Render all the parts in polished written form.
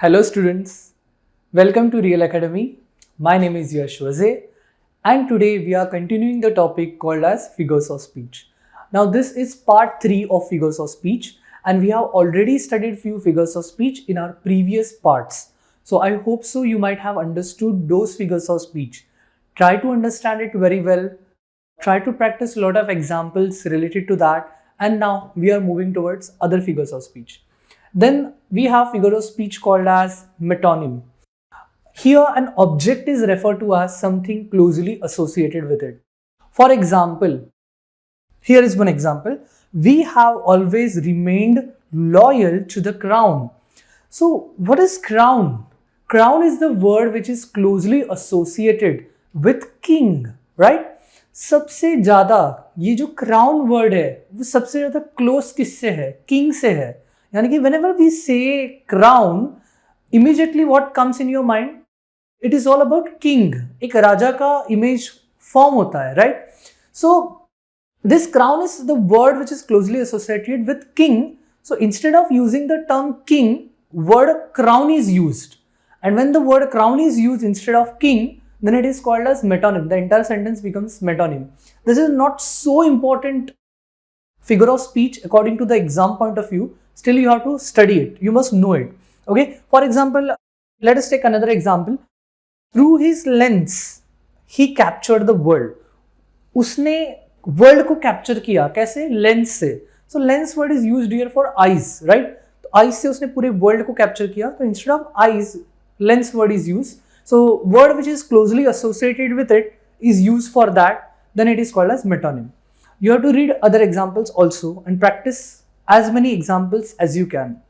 Hello students, welcome to Real Academy. My name is Yash Vaze and today we are continuing the topic called as figures of speech. Now this is part 3 of figures of speech and we have already studied few figures of speech in our previous parts. So I hope so you might have understood those figures of speech. Try to understand it very well. Try to practice a lot of examples related to that, and now we are moving towards other figures of speech. Then we have figure of speech called as metonym. Here an object is referred to as something closely associated with it. For example, here is one example. We have always remained loyal to the crown. So what is crown? Crown is the word which is closely associated with king, right? सबसे ज़्यादा ये जो crown word है वो सबसे ज़्यादा close किससे है? किंग से है. यानी कि whenever we say crown, immediately what comes in your mind? It is all about king. एक राजा का इमेज फॉर्म होता है, right? So this crown is the word which is closely associated with king. So instead of using the term king, word crown is used. And when the word crown is used instead of king, then it is called as metonym. The entire sentence becomes metonym. This is not so important figure of speech according to the exam point of view. Still you have to study it. You must know it. Okay. For example, let us take another example. Through his lens, he captured the world. उसने world को capture किया कैसे? Lens से. So lens word is used here for eyes, right? तो eyes से उसने पूरे world को capture किया. तो instead of eyes, lens word is used. So word which is closely associated with it is used for that, then it is called as metonym. You have to read other examples also and practice as many examples as you can.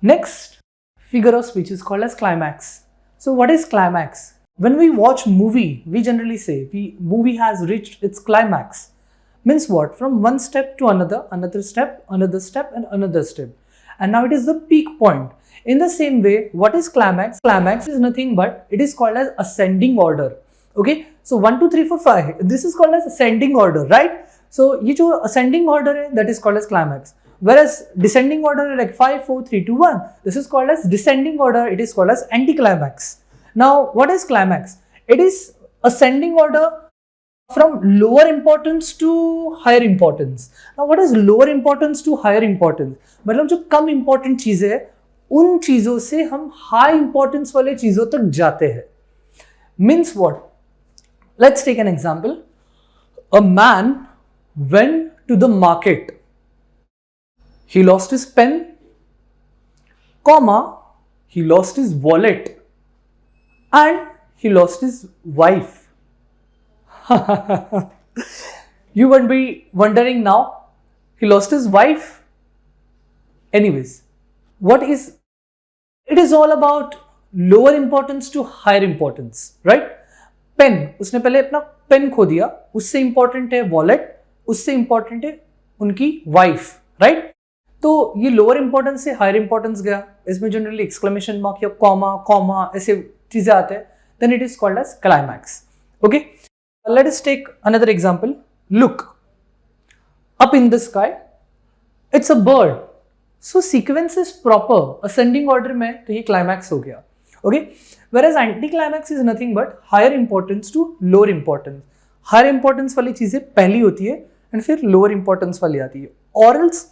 Next figure of speech is called as climax. So what is climax? When we watch movie, we generally say movie has reached its climax. Means what? From one step to another step, another step and another step. And now it is the peak point. In the same way, what is climax? Climax is nothing but it is called as ascending order. Okay, so 1, 2, 3, 4, 5. This is called as ascending order, right? So ये जो ascending order है, that is called as climax. Whereas descending order like 5, 4, 3, 2, 1. This is called as descending order. It is called as anticlimax. Now, what is climax? It is ascending order from lower importance to higher importance. Now, what is lower importance to higher importance? मतलब जो कम important चीजें हैं, उन चीजों से हम high importance वाले चीजों तक जाते हैं. Means what? Let's take an example. A man went to the market. He lost his pen, comma, he lost his wallet and he lost his wife. You won't be wondering now, he lost his wife. Anyways, what is it? Is all about lower importance to higher importance, right? Pen, उसने पहले अपना pen खो दिया, उससे important है wallet, उससे important है उनकी वाइफ, राइट? तो ये लोअर इंपॉर्टेंस से हायर इंपॉर्टेंस गया. इसमें जनरली एक्सक्लेमेशन मार्क या कॉमा कॉमा ऐसे चीजें आते हैं. Then it is called as climax. Okay, let us take another example. Look up in the sky, it's a bird. So sequence is proper ascending order में, तो ये climax हो गया. Okay, where as anti climax is nothing but higher importance to lower importance. Higher importance वाली चीजें पहली होती है एंड फिर लोअर इंपॉर्टेंस वाली आती है. और else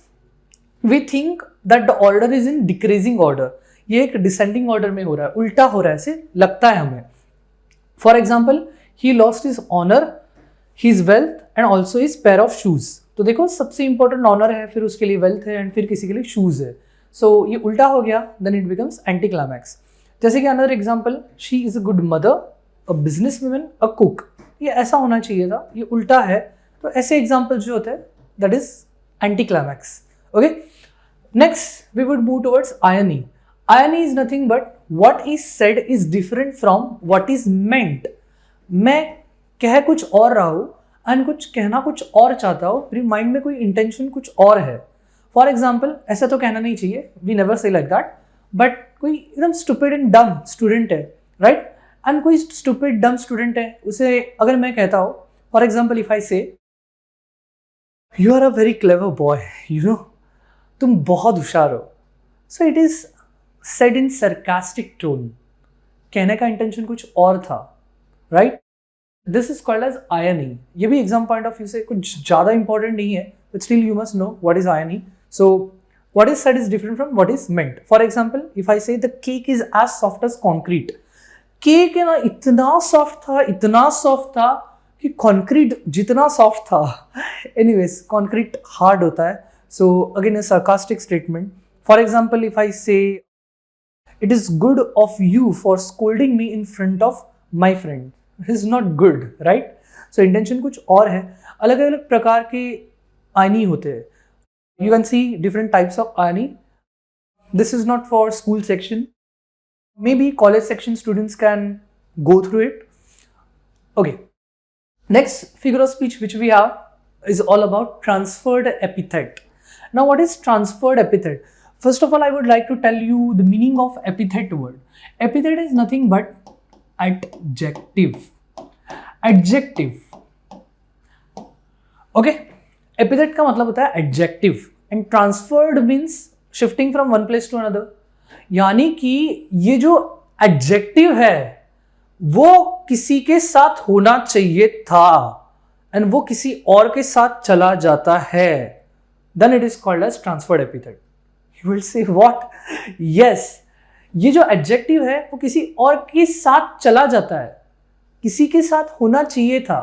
we think that the order is in decreasing order. ये एक डिसेंडिंग ऑर्डर में हो रहा है, उल्टा हो रहा है, ऐसे लगता है हमें. For example, he lost his honour, his wealth and also his pair of shoes. तो देखो सबसे इंपॉर्टेंट ऑनर है, फिर उसके लिए वेल्थ है एंड फिर किसी के लिए शूज है. सो ये उल्टा हो गया, then it becomes anti climax. जैसे कि another example, she is a good mother, a business woman, a cook. ये ऐसा होना चाहिए था, ये उल्टा है. तो ऐसे एग्जाम्पल जो होते हैं that is anticlimax. Okay, next we would move towards irony. Irony is nothing but what is said is different from what is meant. मैं कह कुछ और रहा हूँ एंड कुछ कहना कुछ और चाहता हूँ, मेरी माइंड में कोई इंटेंशन कुछ और है. फॉर एग्जाम्पल, ऐसा तो कहना नहीं चाहिए, we never say like that, but कोई एकदम स्टूपिड एंड डम स्टूडेंट है, राइट? एंड कोई स्टूपिड डम स्टूडेंट है, उसे अगर मैं कहता हूँ, for example if I say you are a very clever boy, you know, तुम बहुत होशियार हो. So it is said in sarcastic tone. कहने का intention कुछ और था, right? This is called as irony. ये भी exam point of view से कुछ ज़्यादा important नहीं है, but still you must know what is irony. So what is said is different from what is meant. For example, if I say the cake is as soft as concrete, cake है ना इतना soft था कि concrete जितना soft था. Anyways concrete hard होता है. So again a sarcastic statement. For example if I say it is good of you for scolding me in front of my friend, it is not good, right? So intention कुछ और है. अलग अलग प्रकार के irony होते हैं. You can see different types of irony. This is not for school section. Maybe college section students can go through it. Okay. Next figure of speech which we have is all about transferred epithet. Now what is transferred epithet? First of all, I would like to tell you the meaning of epithet word. Epithet is nothing but adjective. Adjective. Okay. Epithet का मतलब होता है adjective. And transferred means shifting from one place to another. यानी कि ये जो adjective है वो किसी के साथ होना चाहिए था एंड वो किसी और के साथ चला जाता है, then it is called as transferred epithet. You will say what? Yes, ये जो एडजेक्टिव है वो किसी और के साथ चला जाता है, किसी के साथ होना चाहिए था.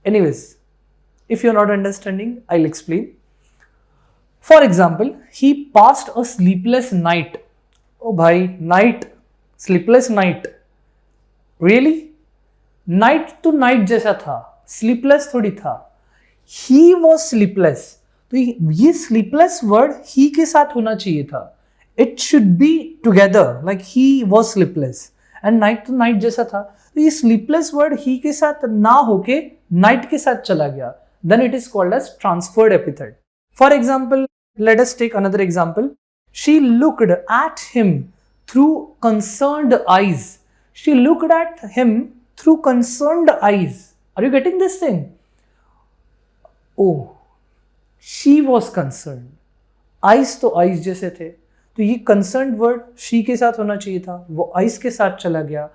Anyways, if you are not understanding I will explain. For example, he passed a sleepless night. Oh भाई, night, sleepless night. Really? Night तो night जैसा था, sleepless थोड़ी था. He was sleepless. तो ये sleepless word he के साथ होना चाहिए था. It should be together, like he was sleepless. And night तो night जैसा था. तो ये sleepless word he के साथ ना होके night के साथ चला गया. Then it is called as transferred epithet. For example, let us take another example. She looked at him through concerned eyes. She looked at him through concerned eyes. Are you getting this thing? Oh, she was concerned. Eyes तो eyes जैसे थे. तो ये concerned word she के साथ होना चाहिए था, वो eyes के साथ चला गया.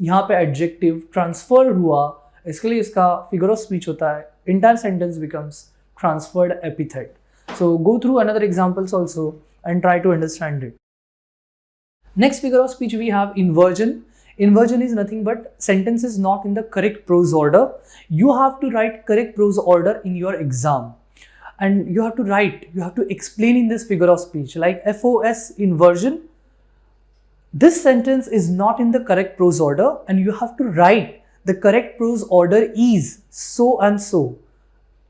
यहाँ पे adjective transfer हुआ, इसके लिए इसका figure of speech होता है. Entire sentence becomes transferred epithet. So go through another examples also and try to understand it. Next figure of speech we have inversion. Inversion is nothing but sentence is not in the correct prose order. You have to write correct prose order in your exam. And you have to explain in this figure of speech like FOS inversion. This sentence is not in the correct prose order and you have to write the correct prose order is so and so.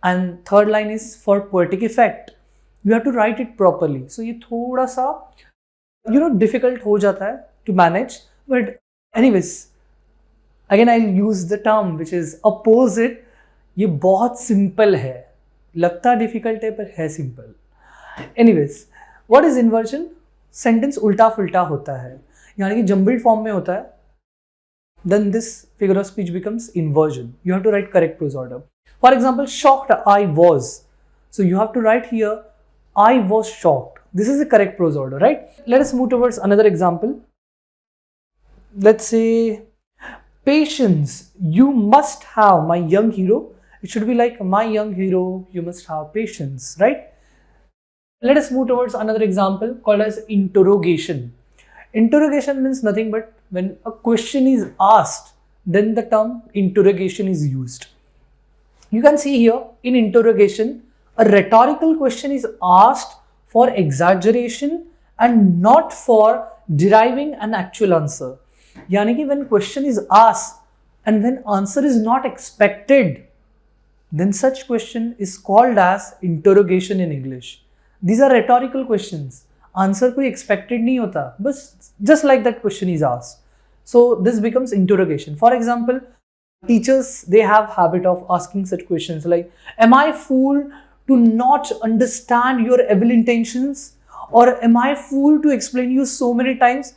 And third line is for poetic effect. You have to write it properly. So ये थोड़ा सा difficult हो जाता है to manage. But anyways, again I'll use the term which is opposite. ये बहुत simple है. लगता difficult है पर है simple. Anyways, what is inversion? Sentence उल्टा फुल्टा होता है. यानी कि jumbled form में होता है. Then this figure of speech becomes inversion. You have to write correct prose order. For example, shocked I was. So you have to write here, I was shocked. This is the correct prose order, right? Let us move towards another example. Let's say, patience, you must have, my young hero. It should be like, my young hero, you must have patience, right? Let us move towards another example called as interrogation. Interrogation means nothing but when a question is asked, then the term interrogation is used. You can see here in interrogation, a rhetorical question is asked for exaggeration and not for deriving an actual answer. यानी कि when question is asked and when answer is not expected, then such question is called as interrogation in English. These are rhetorical questions. Answer कोई expected नहीं होता, बस just like that question is asked. So this becomes interrogation. For example, teachers, they have habit of asking such questions like, am I fool to not understand your evil intentions? Or am I fool to explain you so many times?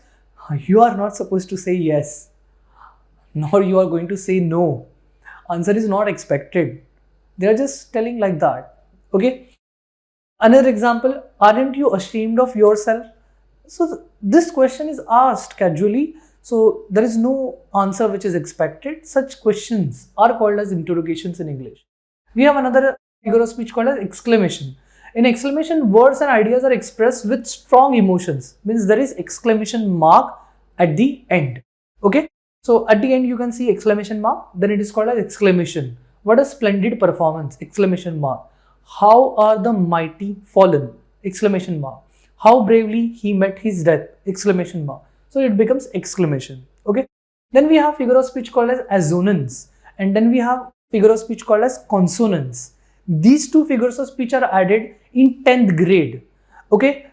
You are not supposed to say yes, nor you are going to say no. Answer is not expected. They are just telling like that. Okay. Another example, aren't you ashamed of yourself? So this question is asked casually, so there is no answer which is expected. Such questions are called as interrogations in English. We have another figure of speech called as exclamation. In exclamation, words and ideas are expressed with strong emotions, means there is exclamation mark at the end. Okay, so at the end you can see exclamation mark, then it is called as exclamation. What a splendid performance! Exclamation mark. How are the mighty fallen! Exclamation mark. How bravely he met his death! Exclamation mark. So it becomes exclamation. Okay. Then we have figure of speech called as assonance, and then we have figure of speech called as consonants. These two figures of speech are added in 10th grade. Okay.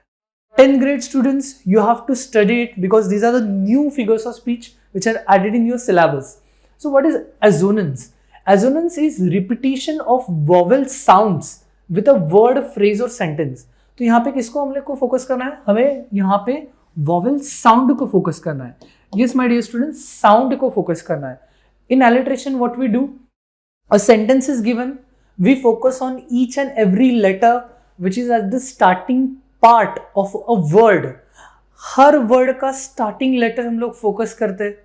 10th grade students, you have to study it because these are the new figures of speech which are added in your syllabus. So what is assonance? Assonance is repetition of vowel sounds with a word, phrase or sentence. तो यहाँ पे किसको हम लोग को focus करना है? हमें यहाँ पे वॉवेल साउंड को फोकस करना है. Yes my dear students, sound को फोकस करना है. In alliteration what we do, a sentence is given, we focus on each and every letter which is at the starting part of a word. हर word का starting letter हम लोग focus करते हैं.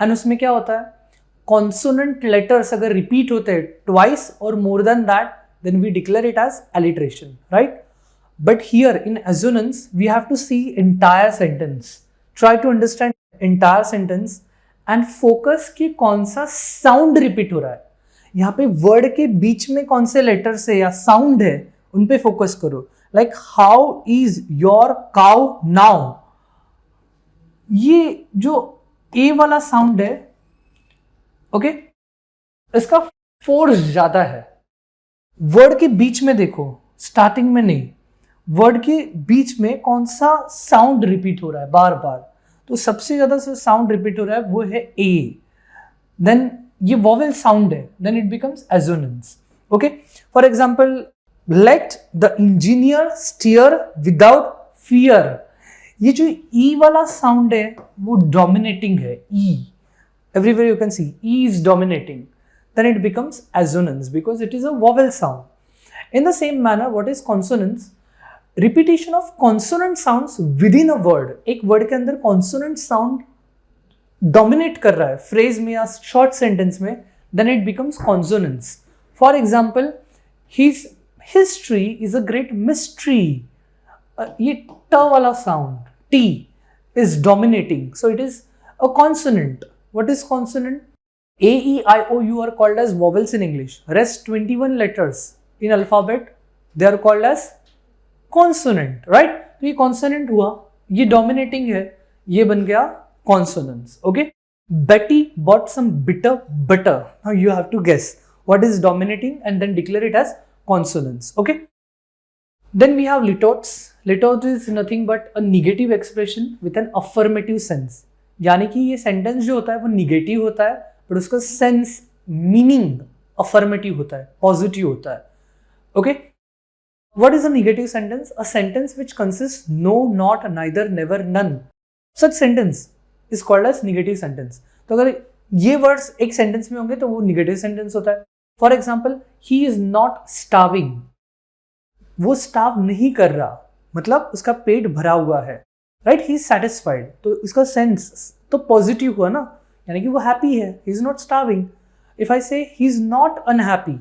And उसमें क्या होता है, कॉन्सोनेंट लेटर्स अगर रिपीट होते हैं ट्वाइस और more than that, then we declare it as alliteration, right? But here in assonance, we have to see entire sentence. Try to understand entire sentence and focus कि कौन सा sound repeat हो रहा है. यहाँ पे word के बीच में कौन से letters है या sound है, उन पे focus करो. Like how is your cow now? ये जो A वाला sound है, okay, इसका force ज़्यादा है. Word के बीच में देखो, starting में नहीं. वर्ड के बीच में कौन सा साउंड रिपीट हो रहा है बार बार, तो सबसे ज्यादा जो साउंड रिपीट हो रहा है वो है ए. देन ये वॉवेल साउंड है, then it becomes assonance. Okay, for example, let the engineer steer without fear. ये जो ई वाला साउंड है वो डोमिनेटिंग है. E, everywhere you can see E is dominating, then it becomes assonance because it is a vowel sound. In the same manner, what is consonance? Repetition of consonant sounds within a word. एक word के अंदर consonant sound dominate कर रहा है phrase में या short sentence में, then it becomes consonants. For example, his history is a great mystery. ये ट वाला साउंड T is dominating, so it is a consonant. What is consonant? A, E, I, O, U are called as vowels in English. Rest 21 letters in alphabet, they are called as consonant, right? तो ये consonant हुआ, ये dominating है, ये बन गया consonants. Okay, Betty bought some bitter butter. Now you have to guess what is dominating and then declare it as consonants. Okay, then we have litotes. Litotes is nothing but a negative expression with an affirmative sense. यानी कि ये sentence जो होता है वो negative होता है, but उसका सेंस, मीनिंग अफर्मेटिव होता है, पॉजिटिव होता है. Okay, what is a negative sentence? A sentence which consists no, not, neither, never, none. Such sentence is called as negative sentence. तो अगर ये words एक sentence में होंगे तो वो negative sentence होता है. For example, he is not starving. वो starve नहीं कर रहा, मतलब उसका पेट भरा हुआ है, right? He is satisfied. तो इसका sense तो positive हुआ ना, यानी कि वो happy है. He is not starving. If I say he is not unhappy,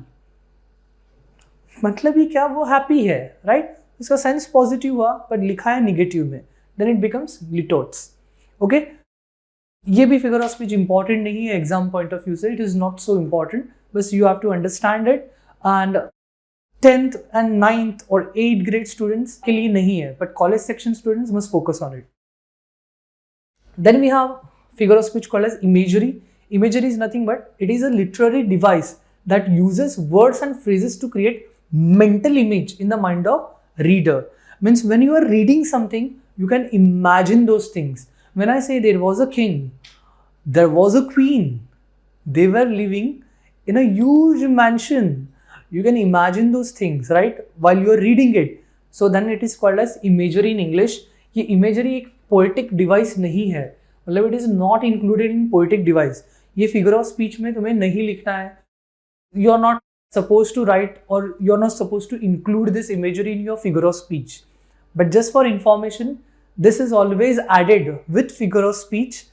मतलब ही क्या, वो हैप्पी है, राइट? इसका सेंस पॉजिटिव हुआ बट लिखा है निगेटिव में, then it becomes litotes. Okay, ये भी फिगर ऑफ स्पीच इंपॉर्टेंट नहीं है एग्जाम पॉइंट ऑफ व्यू से. It is not so important, बस you have to understand it. And 10th and 9th और 8th ग्रेड स्टूडेंट्स के लिए नहीं है, but college section students must focus on it. Then we have figure of speech called as imagery. Imagery is nothing but it is a literary device that uses words and phrases to create mental image in the mind of reader. Means when you are reading something, you can imagine those things. When I say there was a king, there was a queen, they were living in a huge mansion, you can imagine those things, right, while you are reading it. So then it is called as imagery in English. ये imagery एक poetic device नहीं है, मतलब it is not included in poetic device. ये figure of speech में तुम्हें नहीं लिखना है. You are not supposed to write or you are not supposed to include this imagery in your figure of speech. But just for information, This is always added with figure of speech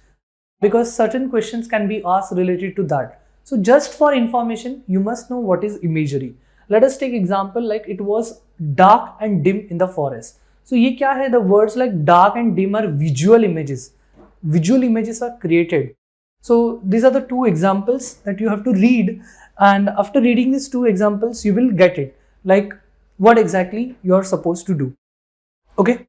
because certain questions can be asked related to that. So just for information, you must know what is imagery. Let us take example like it was dark and dim in the forest. So ये क्या है? The words like dark and dim are visual images. Visual images are created. So these are the two examples that you have to read, and after reading these two examples, you will get it, like what exactly you are supposed to do. Okay.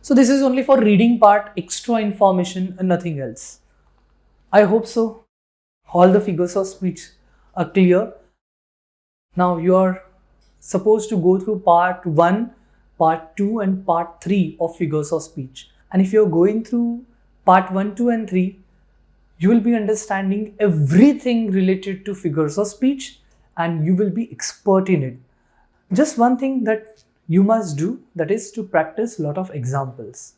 So this is only for reading part, extra information and nothing else. I hope so. All the figures of speech are clear. Now you are supposed to go through part 1, part 2 and part 3 of figures of speech. And if you're going through part 1, 2 and 3, you will be understanding everything related to figures of speech and you will be expert in it. Just one thing that you must do, that is to practice a lot of examples.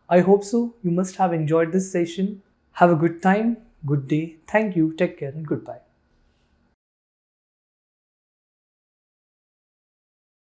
I hope so. You must have enjoyed this session. Have a good time, good day. Thank you. Take care and goodbye.